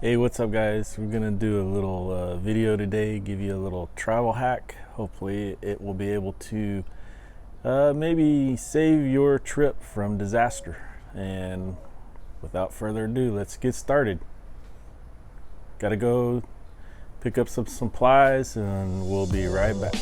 Hey, what's up guys? We're gonna do a little video today, give you a little travel hack. Hopefully it will be able to maybe save your trip from disaster. And without further ado, let's get started. Gotta go pick up some supplies and we'll be right back.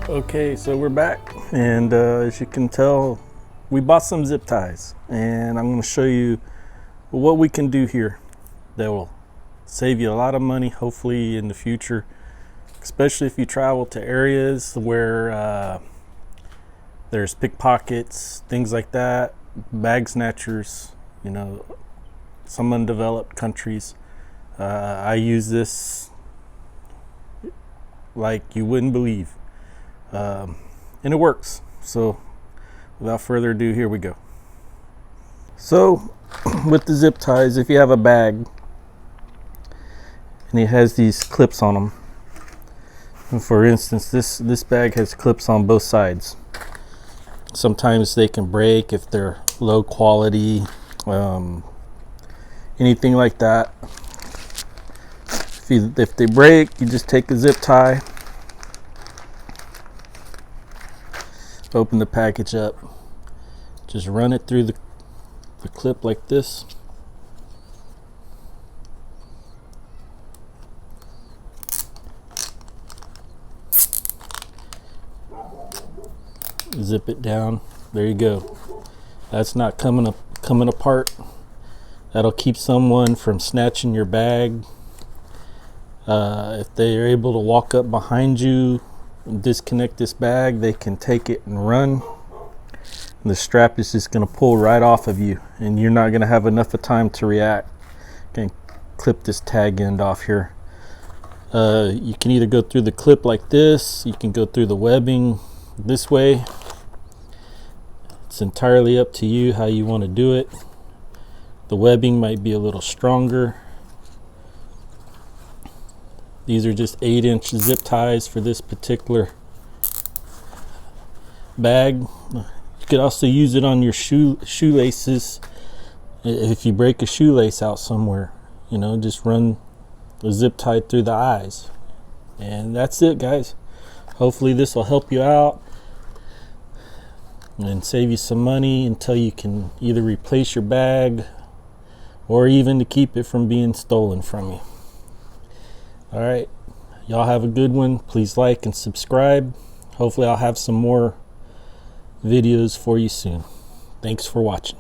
Okay, so we're back, and as you can tell, we bought some zip ties, and I'm going to show you what we can do here that will save you a lot of money, hopefully in the future, especially if you travel to areas where there's pickpockets, things like that, bag snatchers, some undeveloped countries. I use this like you wouldn't believe. And it works. So without further ado, here we go. So with the zip ties, if you have a bag and it has these clips on them, and for instance, this bag has clips on both sides. Sometimes they can break if they're low quality, anything like that. If they break, you just take a zip tie, open the package up, just run it through the clip like this. Zip it down. There you go. That's not coming apart. That'll keep someone from snatching your bag. If they are able to walk up behind you and disconnect this bag, they can take it and run. And the strap is just going to pull right off of you, and you're not going to have enough of time to react. You can clip this tag end off here. You can either go through the clip like this, you can go through the webbing this way. It's entirely up to you how you want to do it. The webbing might be a little stronger. These are just 8-inch zip ties for this particular bag. You could also use it on your shoelaces. If you break a shoelace out somewhere, just run the zip tie through the eyes. And that's it, guys. Hopefully this will help you out and save you some money until you can either replace your bag or even to keep it from being stolen from you. All right, y'all have a good one. Please like and subscribe. Hopefully I'll have some more videos for you soon. Thanks for watching.